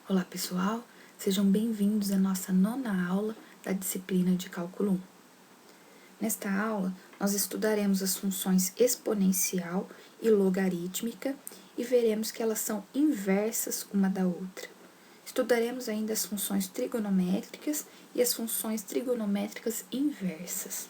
Olá pessoal, sejam bem-vindos à nossa 9ª aula da disciplina de Cálculo 1. Nesta aula, nós estudaremos as funções exponencial e logarítmica e veremos que elas são inversas uma da outra. Estudaremos ainda as funções trigonométricas e as funções trigonométricas inversas.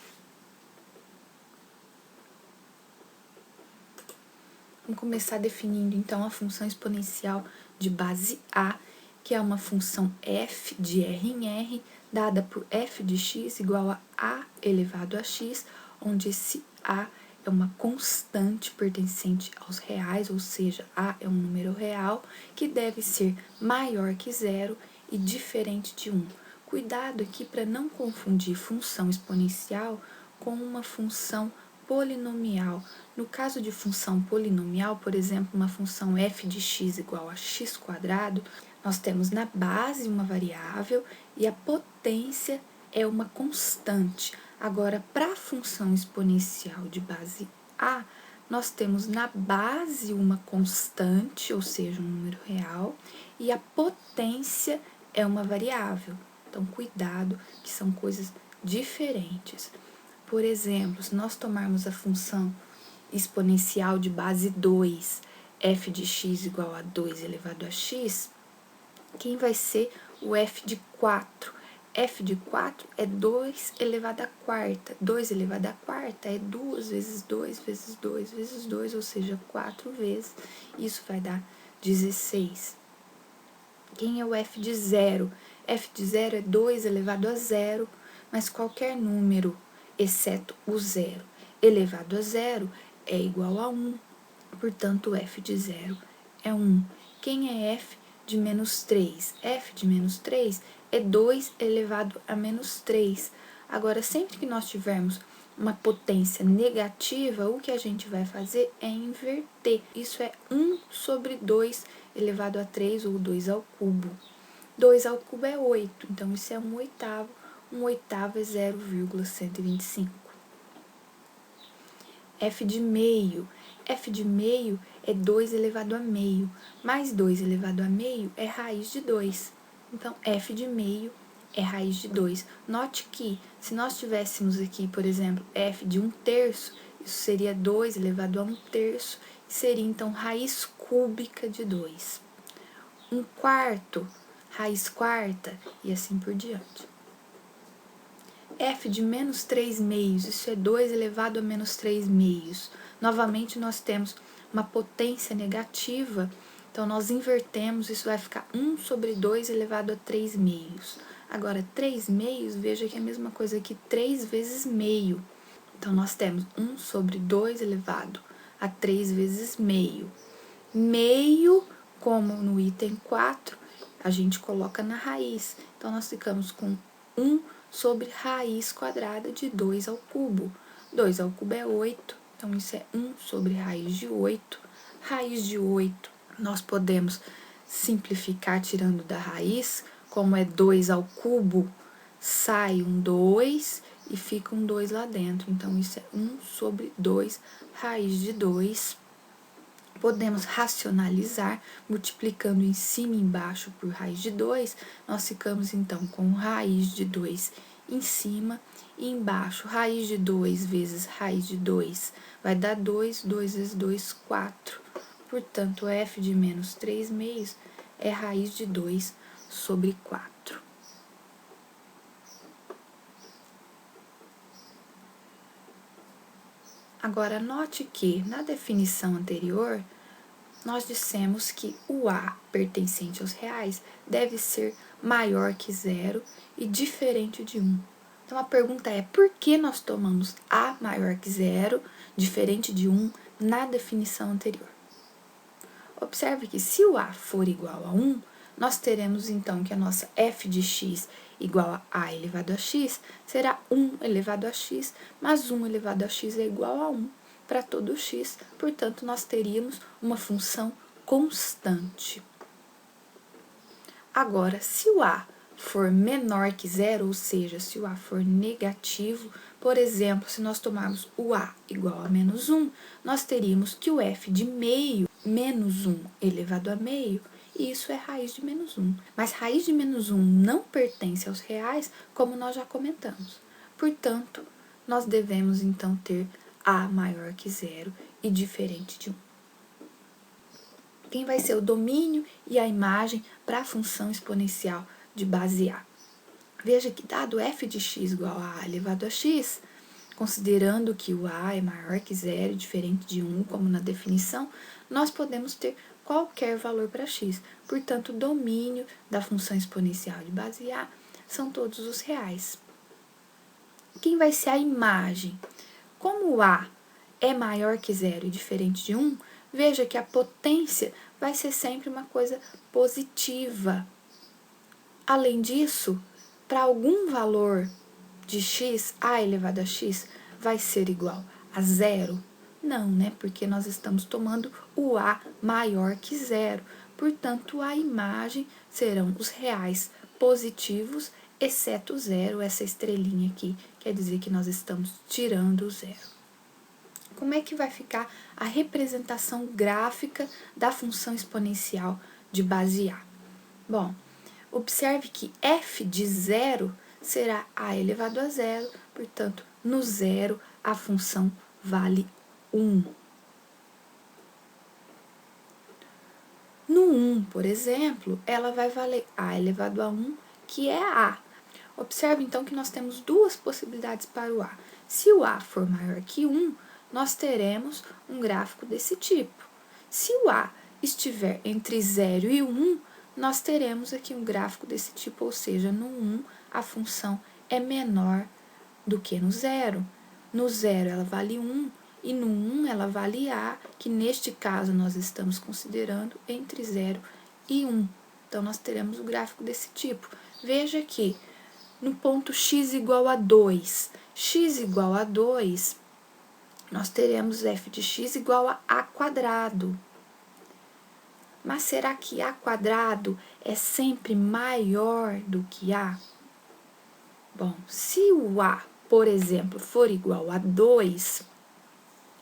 Vamos começar definindo então a função exponencial de base A, que é uma função f de R em R, dada por f de x igual a elevado a x, onde esse A é uma constante pertencente aos reais, ou seja, A é um número real que deve ser maior que zero e diferente de 1. Cuidado aqui para não confundir função exponencial com uma função polinomial. No caso de função polinomial, por exemplo, uma função f de x igual a x², nós temos na base uma variável e a potência é uma constante. Agora, para a função exponencial de base A, nós temos na base uma constante, ou seja, um número real, e a potência é uma variável. Então, cuidado, que são coisas diferentes. Por exemplo, se nós tomarmos a função exponencial de base 2, f de x igual a 2 elevado a x, quem vai ser o f de 4? F de 4 é 2 elevado à quarta. 2 elevado à quarta é 2 vezes 2 vezes 2 vezes 2, ou seja, 4 vezes. Isso vai dar 16. Quem é o f de 0? F de 0 é 2 elevado a 0, mas qualquer número, exceto o 0, elevado a 0 é igual a 1. Portanto, f de 0 é 1. Quem é f de menos 3? F de menos 3 é 2 elevado a menos 3. Agora, sempre que nós tivermos uma potência negativa, o que a gente vai fazer é inverter. Isso é 1 sobre 2 elevado a 3, ou 2 ao cubo. 2 ao cubo é 8, então isso é 1/8. 1/8 é 0,125. F de meio. F de meio é 2 elevado a meio, mais 2 elevado a meio é raiz de 2. Então, f de meio é raiz de 2. Note que, se nós tivéssemos aqui, por exemplo, f de 1/3, isso seria 2 elevado a 1/3, e seria, então, raiz cúbica de 2. 1/4, raiz quarta, e assim por diante. F de menos 3 meios, isso é 2 elevado a menos 3 meios. Novamente, nós temos uma potência negativa, então nós invertemos, isso vai ficar 1 sobre 2 elevado a 3 meios. Agora, 3 meios, veja que é a mesma coisa que 3 vezes meio. Então, nós temos 1 sobre 2 elevado a 3 vezes meio. Meio, como no item 4, a gente coloca na raiz. Então, nós ficamos com 1 sobre raiz quadrada de 2 ao cubo. 2 ao cubo é 8, então isso é 1 sobre raiz de 8. Raiz de 8, nós podemos simplificar tirando da raiz, como é 2 ao cubo, sai um 2 e fica um 2 lá dentro. Então, isso é 1 sobre 2 raiz de 2. Podemos racionalizar, multiplicando em cima e embaixo por raiz de 2, nós ficamos então com raiz de 2 em cima e embaixo, raiz de 2 vezes raiz de 2 vai dar 2, 2 vezes 2, 4. Portanto, f de menos 3 meios é raiz de 2 sobre 4. Agora, note que, na definição anterior, nós dissemos que o A pertencente aos reais deve ser maior que 0 e diferente de 1. Então, a pergunta é, por que nós tomamos A maior que 0, diferente de 1, na definição anterior? Observe que, se o A for igual a 1, nós teremos, então, que a nossa f de x igual a elevado a x será 1 elevado a x, mas 1 elevado a x é igual a 1 para todo x, portanto, nós teríamos uma função constante. Agora, se o A for menor que 0, ou seja, se o A for negativo, por exemplo, se nós tomarmos o A igual a menos 1, nós teríamos que o f de meio, menos 1 elevado a meio, e isso é raiz de menos 1. Mas raiz de menos 1 não pertence aos reais, como nós já comentamos. Portanto, nós devemos então ter a maior que zero e diferente de 1. Quem vai ser o domínio e a imagem para a função exponencial de base A? Veja que dado f de x igual a elevado a x, considerando que o a é maior que zero e diferente de 1, como na definição, nós podemos ter qualquer valor para x. Portanto, o domínio da função exponencial de base A são todos os reais. Quem vai ser a imagem? Como o a é maior que zero e diferente de 1, veja que a potência vai ser sempre uma coisa positiva. Além disso, para algum valor de x, a elevado a x, vai ser igual a zero? Não, né? Porque nós estamos tomando o a maior que zero. Portanto, a imagem serão os reais positivos, exceto o zero, essa estrelinha aqui, quer dizer que nós estamos tirando o zero. Como é que vai ficar a representação gráfica da função exponencial de base A? Bom, observe que f de zero será a elevado a zero, portanto, no zero a função vale 1. No 1, por exemplo, ela vai valer a elevado a 1, que é a. Observe, então, que nós temos duas possibilidades para o a. Se o a for maior que 1, nós teremos um gráfico desse tipo. Se o a estiver entre 0 e 1, nós teremos aqui um gráfico desse tipo, ou seja, no 1 a função é menor do que no 0. No 0 ela vale 1 e no 1 ela vale a, que neste caso nós estamos considerando entre 0 e 1. Então, nós teremos o gráfico desse tipo. Veja que no ponto x igual a 2, x igual a 2, nós teremos f de x igual a a quadrado. Mas será que a quadrado é sempre maior do que a? Bom, se o a, por exemplo, for igual a 2,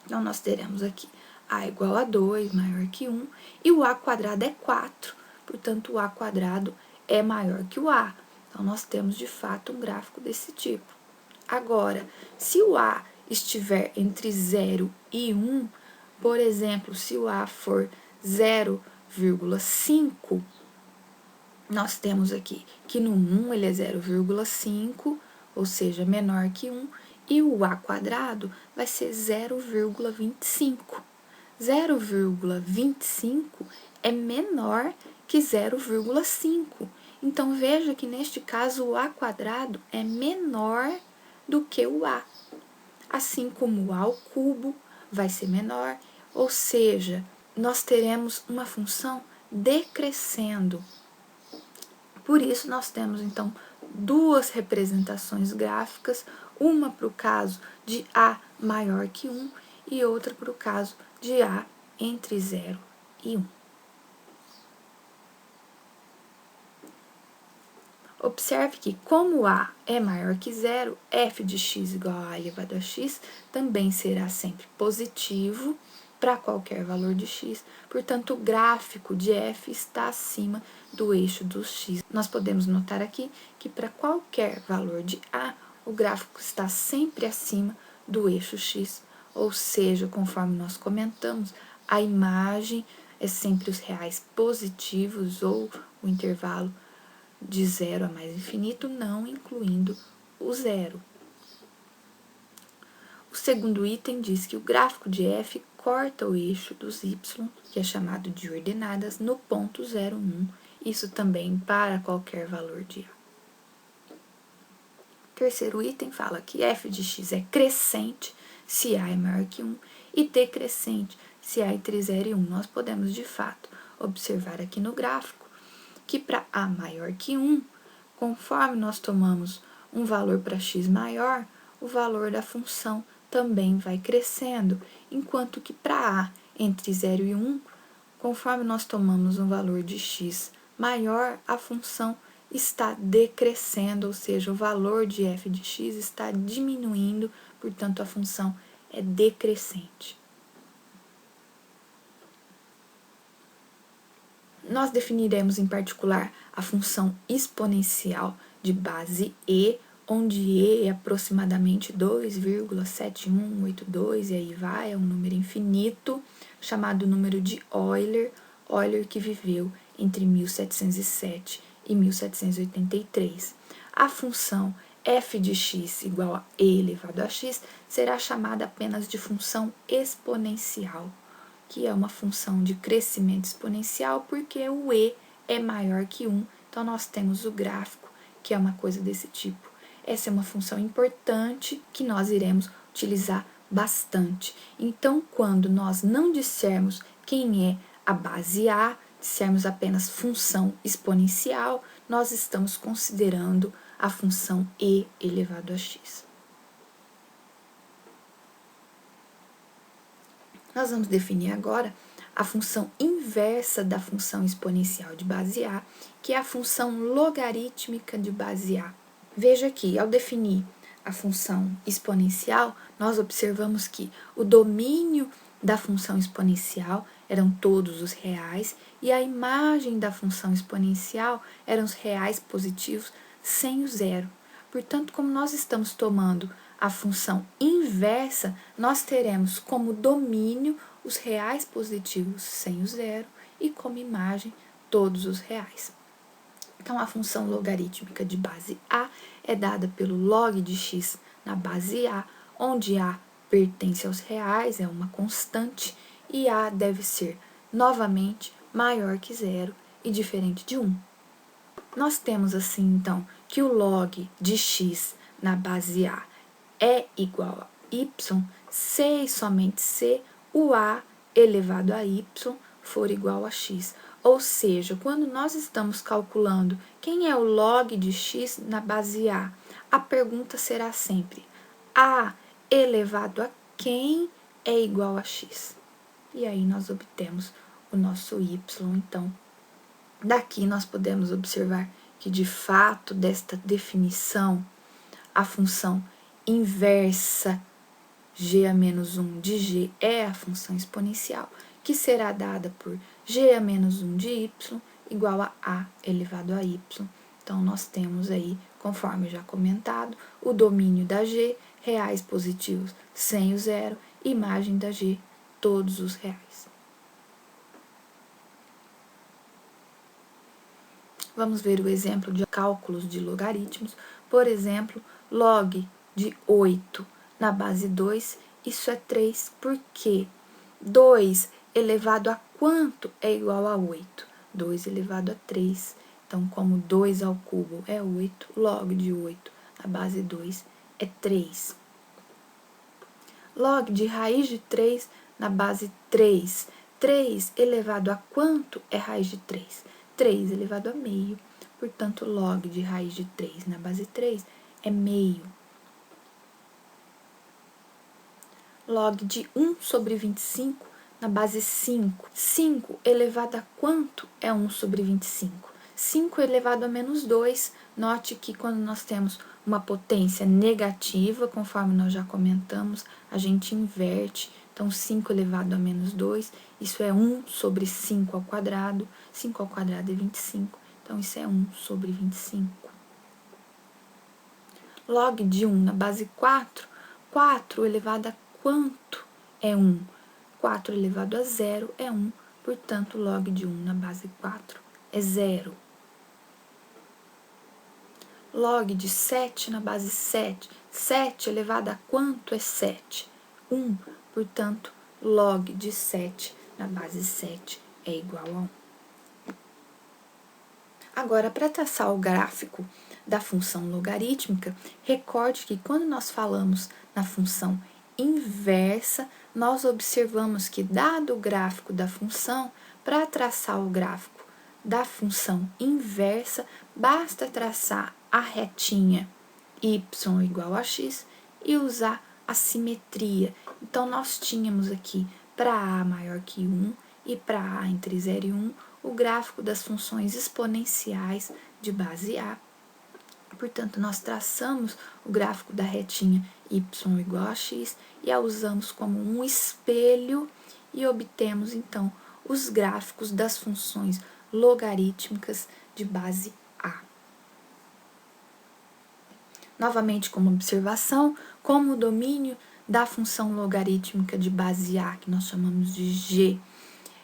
então nós teremos aqui a igual a 2, maior que 1, e o a quadrado é 4, portanto, o a quadrado é maior que o a. Então, nós temos, de fato, um gráfico desse tipo. Agora, se o a estiver entre 0 e 1, por exemplo, se o a for 0,5, nós temos aqui que no 1 ele é 0,5, ou seja, menor que 1, e o a quadrado vai ser 0,25. 0,25 é menor que 0,5. Então, veja que neste caso o a quadrado é menor do que o a. Assim como o a ao cubo vai ser menor, ou seja, nós teremos uma função decrescendo. Por isso, nós temos, então, duas representações gráficas, uma para o caso de a maior que 1 e outra para o caso de a entre 0 e 1. Observe que, como a é maior que 0, f de x igual a elevado a x também será sempre positivo para qualquer valor de x, portanto, o gráfico de f está acima do eixo do x. Nós podemos notar aqui que para qualquer valor de a, o gráfico está sempre acima do eixo x, ou seja, conforme nós comentamos, a imagem é sempre os reais positivos ou o intervalo de 0 a mais infinito, não incluindo o zero. O segundo item diz que o gráfico de f corta o eixo dos y, que é chamado de ordenadas, no ponto 0, 1, isso também para qualquer valor de a. O terceiro item fala que f de x é crescente se a é maior que 1 e decrescente se a é entre 0 e 1. Nós podemos, de fato, observar aqui no gráfico que para a maior que 1, conforme nós tomamos um valor para x maior, o valor da função também vai crescendo, enquanto que para a entre 0 e 1, conforme nós tomamos um valor de x maior, a função está decrescendo, ou seja, o valor de f de x está diminuindo, portanto, a função é decrescente. Nós definiremos em particular a função exponencial de base E, onde E é aproximadamente 2,7182, e aí vai, é um número infinito, chamado número de Euler, Euler que viveu entre 1707 e 1783. A função f de x igual a e elevado a x será chamada apenas de função exponencial, que é uma função de crescimento exponencial, porque o e é maior que 1, então nós temos o gráfico, que é uma coisa desse tipo. Essa é uma função importante que nós iremos utilizar bastante. Então, quando nós não dissermos quem é a base A, dissermos apenas função exponencial, nós estamos considerando a função e elevado a x. Nós vamos definir agora a função inversa da função exponencial de base A, que é a função logarítmica de base A. Veja que, ao definir a função exponencial, nós observamos que o domínio da função exponencial eram todos os reais e a imagem da função exponencial eram os reais positivos sem o zero. Portanto, como nós estamos tomando a função inversa, nós teremos como domínio os reais positivos sem o zero e como imagem todos os reais. Então, a função logarítmica de base A é dada pelo log de x na base A, onde A pertence aos reais, é uma constante, e A deve ser, novamente, maior que zero e diferente de 1. Nós temos assim, então, que o log de x na base A é igual a y, se e somente se o A elevado a y for igual a x. Ou seja, quando nós estamos calculando quem é o log de x na base a pergunta será sempre A elevado a quem é igual a x. E aí nós obtemos o nosso y, então. Daqui nós podemos observar que, de fato, desta definição, a função inversa g a menos 1 de g é a função exponencial, que será dada por g a menos 1 de y igual a elevado a y. Então, nós temos aí, conforme já comentado, o domínio da g, reais positivos sem o zero, imagem da g, todos os reais. Vamos ver o exemplo de cálculos de logaritmos. Por exemplo, log de 8 na base 2, isso é 3, porque 2 elevado a quanto é igual a 8? 2 elevado a 3. Então, como 2 ao cubo é 8, log de 8 na base 2 é 3. Log de raiz de 3 na base 3. 3 elevado a quanto é raiz de 3? 3 elevado a meio, portanto, log de raiz de 3 na base 3 é meio. Log de 1 sobre 25 na base 5. 5 elevado a quanto é 1 sobre 25? 5 elevado a menos 2. Note que quando nós temos uma potência negativa, conforme nós já comentamos, a gente inverte. Então, 5 elevado a menos 2, isso é 1 sobre 5 ao quadrado. 5 ao quadrado é 25, então isso é 1 sobre 25. Log de 1 na base 4, 4 elevado a quanto é 1? 4 elevado a 0 é 1, portanto, log de 1 na base 4 é 0. Log de 7 na base 7, 7 elevado a quanto é 7? 1, portanto, log de 7 na base 7 é igual a 1. Agora, para traçar o gráfico da função logarítmica, recorde que quando nós falamos na função inversa, nós observamos que, dado o gráfico da função, para traçar o gráfico da função inversa, basta traçar a retinha y igual a x e usar a simetria. Então, nós tínhamos aqui para a maior que 1 e para a entre 0 e 1, o gráfico das funções exponenciais de base A. Portanto, nós traçamos o gráfico da retinha y igual a x e a usamos como um espelho e obtemos, então, os gráficos das funções logarítmicas de base A. Novamente, como observação, como o domínio da função logarítmica de base A, que nós chamamos de G,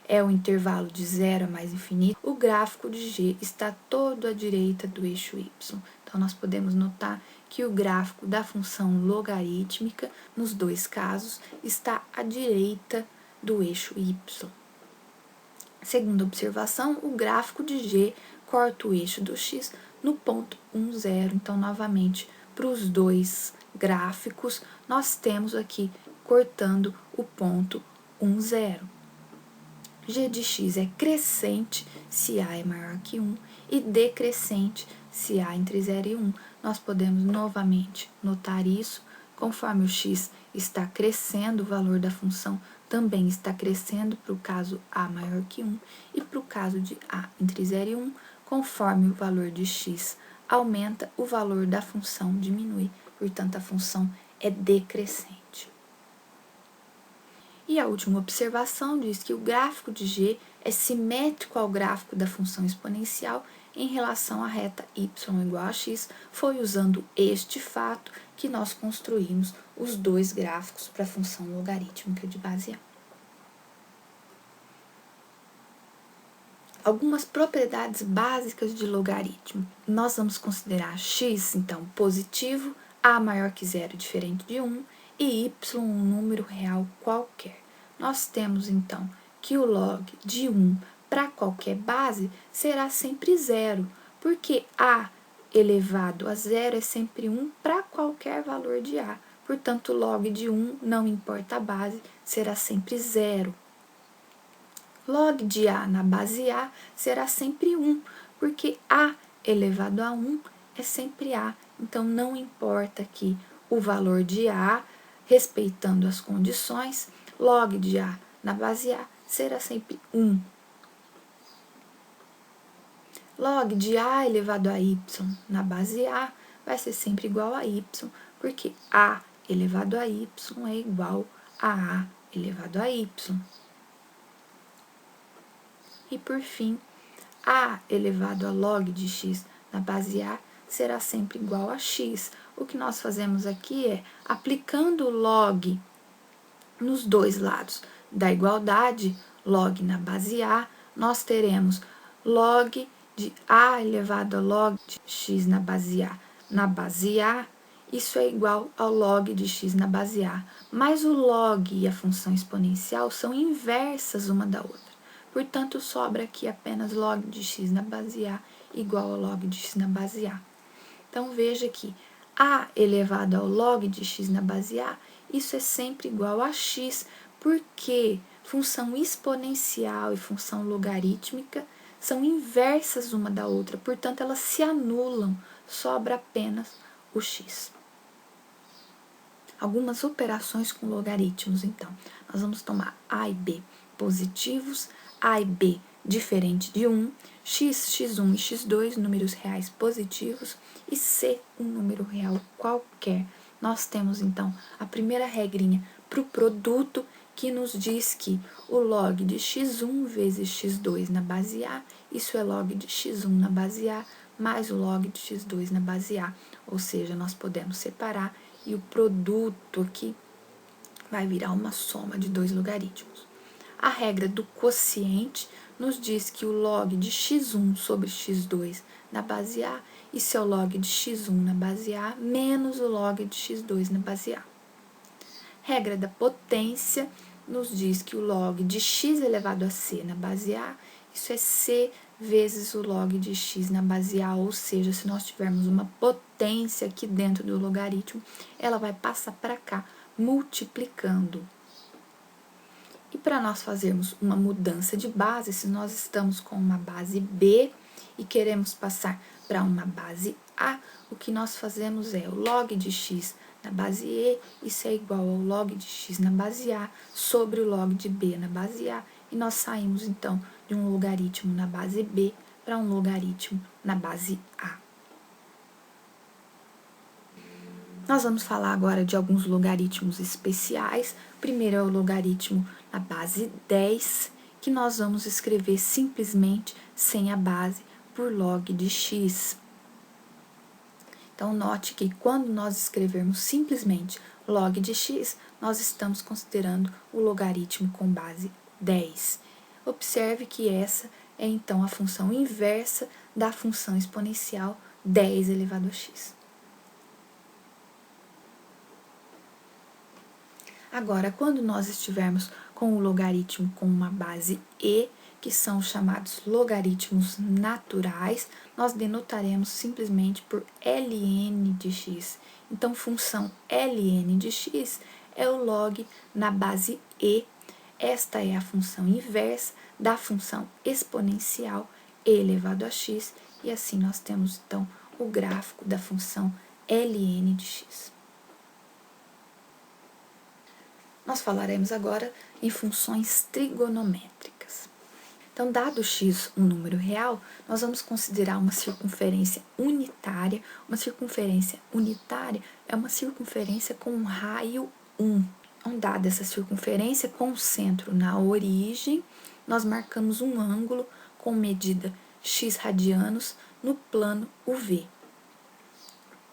é o intervalo de 0 a mais infinito, o gráfico de G está todo à direita do eixo Y. Então, nós podemos notar que o gráfico da função logarítmica, nos dois casos, está à direita do eixo Y. Segunda observação, o gráfico de G corta o eixo do X no ponto 1, 0. Então, novamente, para os dois gráficos, nós temos aqui cortando o ponto 1, 0. G de x é crescente se A é maior que 1 e decrescente se A entre 0 e 1. Nós podemos novamente notar isso, conforme o x está crescendo, o valor da função também está crescendo para o caso A maior que 1 e para o caso de A entre 0 e 1, conforme o valor de x aumenta, o valor da função diminui, portanto a função é decrescente. E a última observação diz que o gráfico de G é simétrico ao gráfico da função exponencial em relação à reta y igual a x. Foi usando este fato que nós construímos os dois gráficos para a função logarítmica de base A. Algumas propriedades básicas de logaritmo. Nós vamos considerar x, então, positivo, a maior que 0 diferente de 1, e y um número real qualquer. Nós temos, então, que o log de 1 para qualquer base será sempre 0, porque a elevado a 0 é sempre 1 para qualquer valor de a. Portanto, o log de 1, não importa a base, será sempre 0. Log de a na base a será sempre 1, porque a elevado a 1 é sempre a. Então, não importa aqui o valor de a, respeitando as condições, log de a na base a será sempre 1. Log de a elevado a y na base a vai ser sempre igual a y, porque a elevado a y é igual a a elevado a y. E por fim, a elevado a log de x na base a será sempre igual a x. O que nós fazemos aqui é, aplicando o log nos dois lados da igualdade, log na base a, nós teremos log de a elevado a log de x na base a, isso é igual ao log de x na base a. Mas o log e a função exponencial são inversas uma da outra. Portanto, sobra aqui apenas log de x na base a igual ao log de x na base a. Então, veja que a elevado ao log de x na base a, isso é sempre igual a x, porque função exponencial e função logarítmica são inversas uma da outra, portanto, elas se anulam, sobra apenas o x. Algumas operações com logaritmos, então. Nós vamos tomar a e b positivos, a e b diferente de 1, x, x1 e x2, números reais positivos, e c, um número real qualquer. Nós temos, então, a primeira regrinha para o produto, que nos diz que o log de x1 vezes x2 na base a, isso é log de x1 na base a, mais o log de x2 na base a. Ou seja, nós podemos separar e o produto aqui vai virar uma soma de dois logaritmos. A regra do quociente nos diz que o log de x1 sobre x2 na base a, isso é o log de x1 na base a, menos o log de x2 na base a. Regra da potência nos diz que o log de x elevado a c na base a, isso é c vezes o log de x na base a, ou seja, se nós tivermos uma potência aqui dentro do logaritmo, ela vai passar para cá, multiplicando. E para nós fazermos uma mudança de base, se nós estamos com uma base B e queremos passar para uma base A, o que nós fazemos é o log de x na base E, isso é igual ao log de x na base A sobre o log de B na base A, e nós saímos então de um logaritmo na base B para um logaritmo na base A. Nós vamos falar agora de alguns logaritmos especiais. Primeiro é o logaritmo na base 10, que nós vamos escrever simplesmente sem a base por log de x. Então, note que quando nós escrevermos simplesmente log de x, nós estamos considerando o logaritmo com base 10. Observe que essa é, então, a função inversa da função exponencial 10 elevado a x. Agora, quando nós estivermos com o logaritmo com uma base e, que são os chamados logaritmos naturais, nós denotaremos simplesmente por ln de x. Então, função ln de x é o log na base e. Esta é a função inversa da função exponencial e elevado a x, e assim nós temos, então, o gráfico da função ln de x. Nós falaremos agora em funções trigonométricas. Então, dado x um número real, nós vamos considerar uma circunferência unitária. Uma circunferência unitária é uma circunferência com um raio 1. Então, dada essa circunferência com o centro na origem, nós marcamos um ângulo com medida x radianos no plano UV.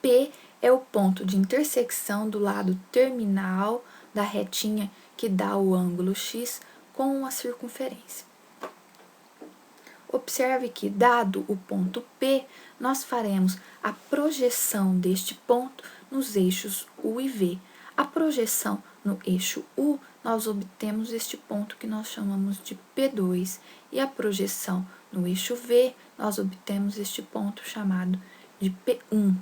P é o ponto de intersecção do lado terminal da retinha que dá o ângulo x com a circunferência. Observe que, dado o ponto P, nós faremos a projeção deste ponto nos eixos U e V. A projeção no eixo U, nós obtemos este ponto que nós chamamos de P2, e a projeção no eixo V, nós obtemos este ponto chamado de P1.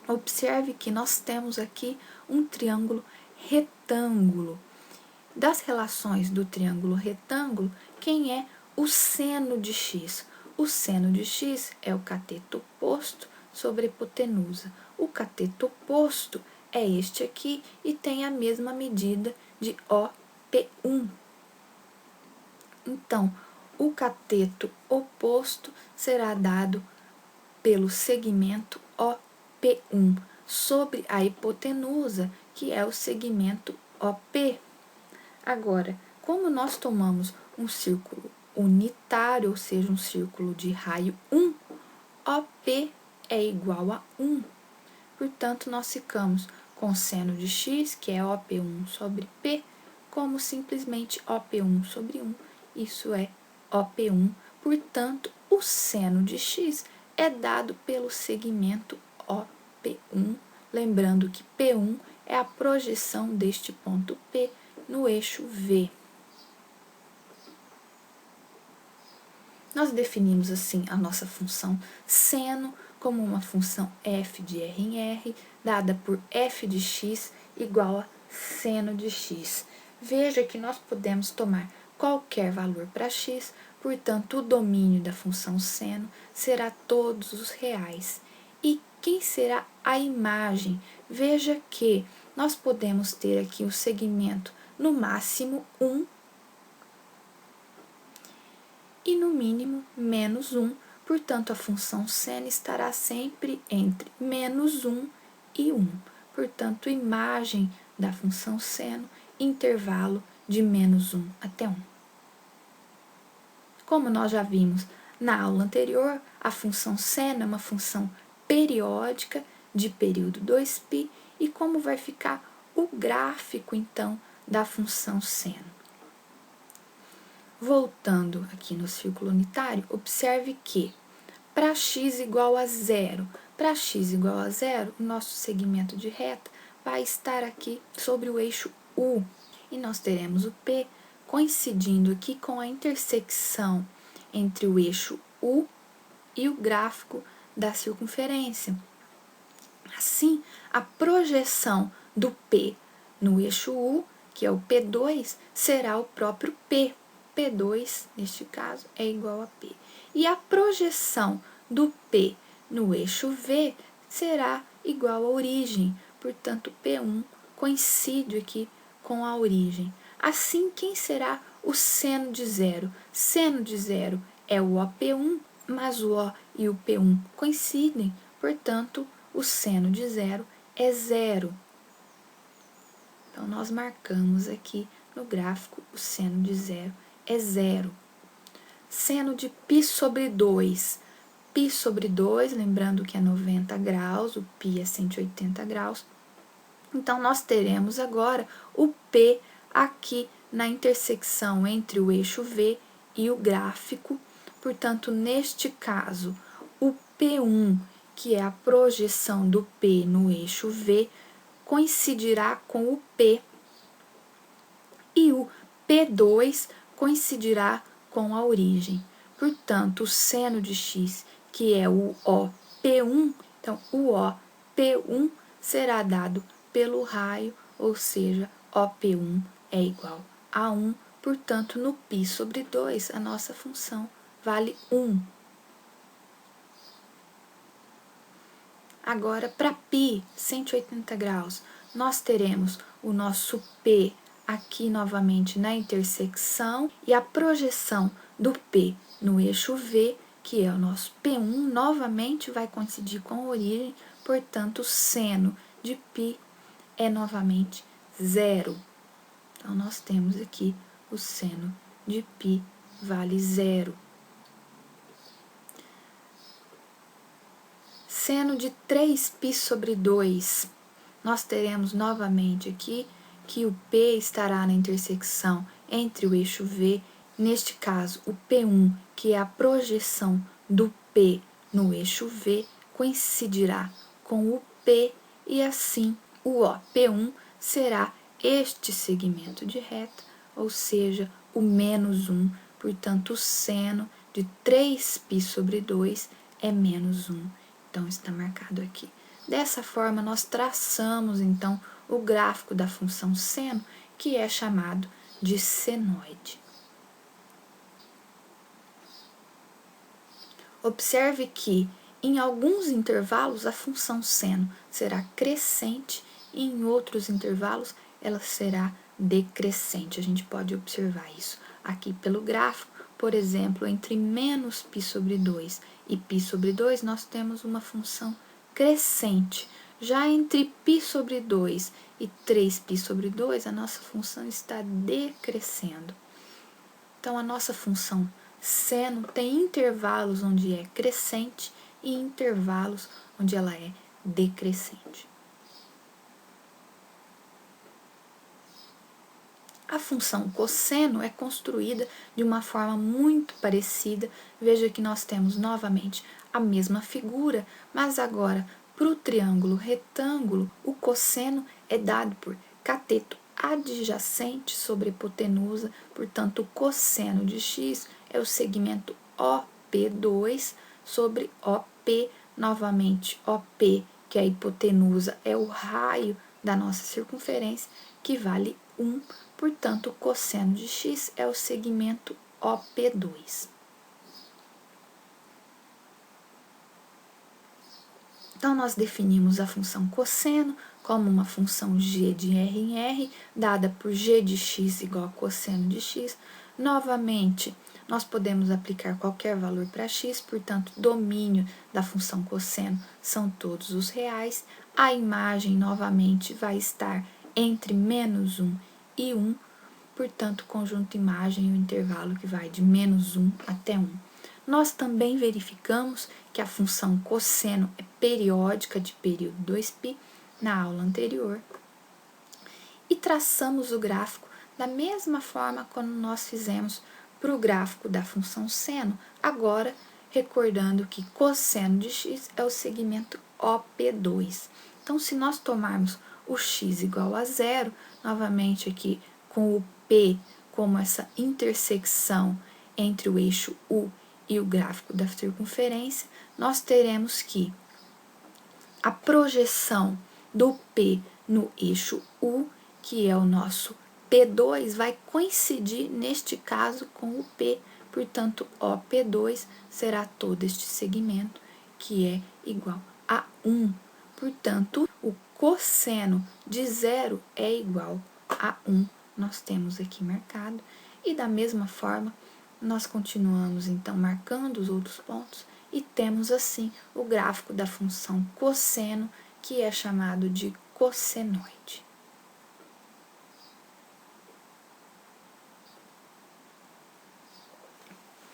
Observe que nós temos aqui um triângulo retângulo. Das relações do triângulo retângulo, quem é o seno de x? O seno de x é o cateto oposto sobre a hipotenusa. O cateto oposto é este aqui e tem a mesma medida de OP1. Então, o cateto oposto será dado pelo segmento OP1 sobre a hipotenusa, que é o segmento OP. Agora, como nós tomamos um círculo unitário, ou seja, um círculo de raio 1, OP é igual a 1. Portanto, nós ficamos com seno de x, que é OP1 sobre P, como simplesmente OP1 sobre 1. Isso é OP1. Portanto, o seno de x é dado pelo segmento OP1, lembrando que P1 é a projeção deste ponto P no eixo V. Nós definimos assim a nossa função seno como uma função f de r em r, dada por f de x igual a seno de x. Veja que nós podemos tomar qualquer valor para x, portanto, o domínio da função seno será todos os reais. E quem será a imagem? Veja que nós podemos ter aqui o segmento no máximo 1 e no mínimo menos 1, portanto, a função seno estará sempre entre menos 1 e 1. Portanto, imagem da função seno, intervalo de menos 1 até 1. Como nós já vimos na aula anterior, a função seno é uma função periódica de período 2π, e como vai ficar o gráfico, então, da função seno. Voltando aqui no círculo unitário, observe que para x igual a 0, o nosso segmento de reta vai estar aqui sobre o eixo U. E nós teremos o P coincidindo aqui com a intersecção entre o eixo U e o gráfico da circunferência. Assim, a projeção do P no eixo U, que é o P2, será o próprio P. P2, neste caso, é igual a P. E a projeção do P no eixo V será igual à origem. Portanto, P1 coincide aqui com a origem. Assim, quem será o seno de 0? Seno de 0 é o OP1, mas o O e o P1 coincidem. Portanto, o seno de 0 é 0. Então, nós marcamos aqui no gráfico o seno de 0 é 0. Seno de π sobre 2. Π sobre 2, lembrando que é 90 graus, o π é 180 graus. Então, nós teremos agora o P aqui na intersecção entre o eixo V e o gráfico. Portanto, neste caso, o P1, que é a projeção do P no eixo V, coincidirá com o P, e o P2 coincidirá com a origem. Portanto, o seno de x, que é o OP1, então o OP1 será dado pelo raio, ou seja, OP1 é igual a 1, portanto, no π sobre 2, a nossa função vale 1. Agora, para π, 180 graus, nós teremos o nosso P aqui novamente na intersecção e a projeção do P no eixo V, que é o nosso P1, novamente vai coincidir com a origem, portanto, o seno de π é novamente 0. Então, nós temos aqui o seno de π vale 0. Seno de 3π sobre 2, nós teremos novamente aqui que o P estará na intersecção entre o eixo V, neste caso o P1, que é a projeção do P no eixo V, coincidirá com o P e assim o OP1 será este segmento de reta, ou seja, o menos 1, portanto o seno de 3π sobre 2 é menos 1. Então, está marcado aqui. Dessa forma, nós traçamos, então, o gráfico da função seno, que é chamado de senoide. Observe que, em alguns intervalos, a função seno será crescente e, em outros intervalos, ela será decrescente. A gente pode observar isso aqui pelo gráfico. Por exemplo, entre menos π sobre 2 e π sobre 2, nós temos uma função crescente. Já entre π sobre 2 e 3π sobre 2, a nossa função está decrescendo. Então, a nossa função seno tem intervalos onde é crescente e intervalos onde ela é decrescente. A função cosseno é construída de uma forma muito parecida. Veja que nós temos novamente a mesma figura, mas agora para o triângulo retângulo, o cosseno é dado por cateto adjacente sobre hipotenusa, portanto o cosseno de x é o segmento OP2 sobre OP, novamente OP, que é a hipotenusa, é o raio da nossa circunferência, que vale 1. Portanto, o cosseno de x é o segmento OP2. Então, nós definimos a função cosseno como uma função g de r em r, dada por g de x igual a cosseno de x. Novamente, nós podemos aplicar qualquer valor para x, portanto, domínio da função cosseno são todos os reais. A imagem, novamente, vai estar entre menos 1 e 1, portanto, conjunto imagem, o intervalo que vai de menos 1 até 1. Nós também verificamos que a função cosseno é periódica de período 2π na aula anterior e traçamos o gráfico da mesma forma como nós fizemos para o gráfico da função seno, agora recordando que cosseno de x é o segmento OP2. Então, se nós tomarmos o x igual a 0, novamente aqui com o P como essa intersecção entre o eixo U e o gráfico da circunferência, nós teremos que a projeção do P no eixo U, que é o nosso P2, vai coincidir, neste caso, com o P. Portanto, OP2 será todo este segmento, que é igual a 1. Portanto, o cosseno de 0 é igual a 1. Nós temos aqui marcado. E da mesma forma, nós continuamos, então, marcando os outros pontos e temos, assim, o gráfico da função cosseno, que é chamado de cossenoide.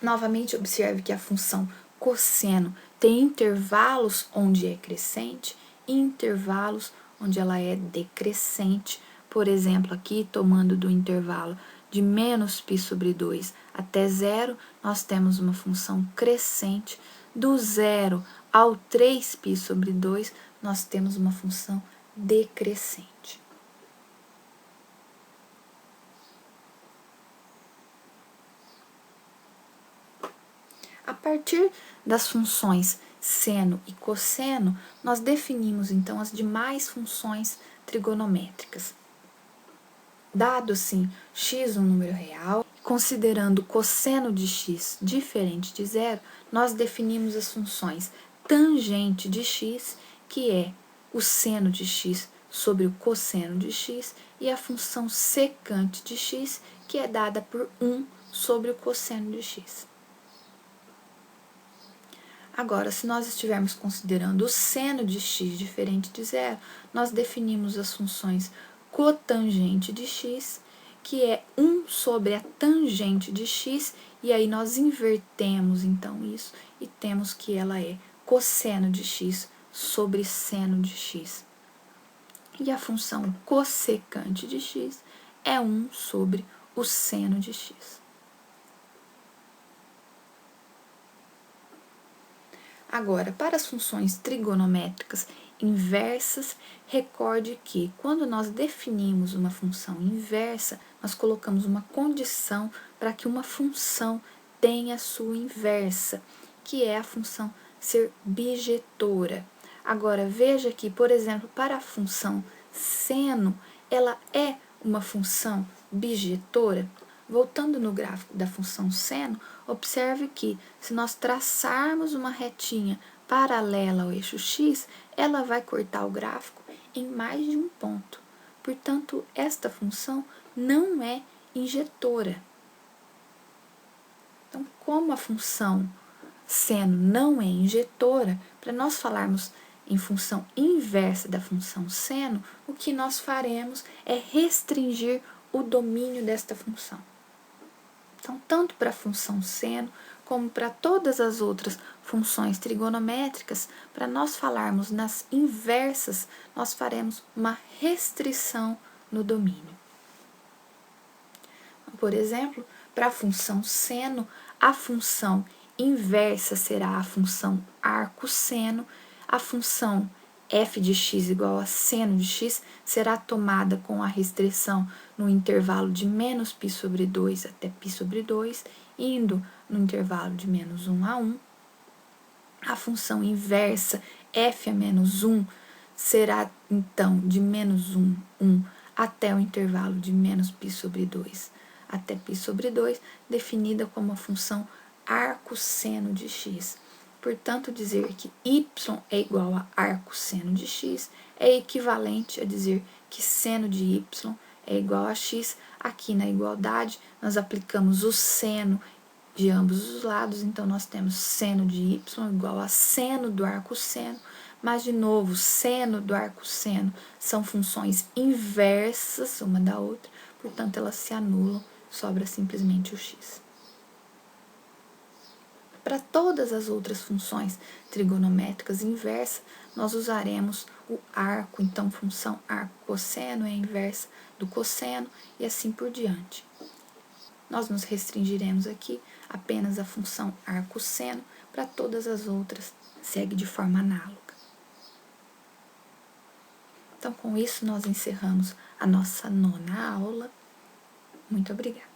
Novamente, observe que a função cosseno tem intervalos onde é crescente e intervalos onde ela é decrescente. Por exemplo, aqui, tomando do intervalo de menos π sobre 2 até zero, nós temos uma função crescente. Do zero ao 3π sobre 2, nós temos uma função decrescente. A partir das funções seno e cosseno, nós definimos então as demais funções trigonométricas. Dado assim x um número real, considerando o cosseno de x diferente de zero, nós definimos as funções tangente de x, que é o seno de x sobre o cosseno de x, e a função secante de x, que é dada por 1 sobre o cosseno de x. Agora, se nós estivermos considerando o seno de x diferente de zero, nós definimos as funções cotangente de x, que é 1 sobre a tangente de x, e aí nós invertemos então isso e temos que ela é cosseno de x sobre seno de x. E a função cossecante de x é 1 sobre o seno de x. Agora, para as funções trigonométricas inversas, recorde que quando nós definimos uma função inversa, nós colocamos uma condição para que uma função tenha sua inversa, que é a função ser bijetora. Agora, veja que, por exemplo, para a função seno, ela é uma função bijetora. Voltando no gráfico da função seno, observe que, se nós traçarmos uma retinha paralela ao eixo x, ela vai cortar o gráfico em mais de um ponto. Portanto, esta função não é injetora. Então, como a função seno não é injetora, para nós falarmos em função inversa da função seno, o que nós faremos é restringir o domínio desta função. Então, tanto para a função seno, como para todas as outras funções trigonométricas, para nós falarmos nas inversas, nós faremos uma restrição no domínio. Por exemplo, para a função seno, a função inversa será a função arcosseno, a função f de x igual a seno de x será tomada com a restrição no intervalo de menos π sobre 2 até π sobre 2, indo no intervalo de menos 1 a 1. A função inversa f a menos 1 será, então, de menos 1, 1 até o intervalo de menos π sobre 2 até π sobre 2, definida como a função arcosseno de x. Portanto, dizer que y é igual a arcosseno de x é equivalente a dizer que seno de y é igual a x. Aqui na igualdade, nós aplicamos o seno de ambos os lados, então nós temos seno de y igual a seno do arcosseno, mas, de novo, seno do arcosseno são funções inversas uma da outra, portanto, elas se anulam, sobra simplesmente o x. Para todas as outras funções trigonométricas inversas, nós usaremos o arco, então função arco-cosseno é a inversa do cosseno e assim por diante. Nós nos restringiremos aqui apenas à função arcosseno, para todas as outras segue de forma análoga. Então, com isso, nós encerramos a nossa 9ª aula. Muito obrigada.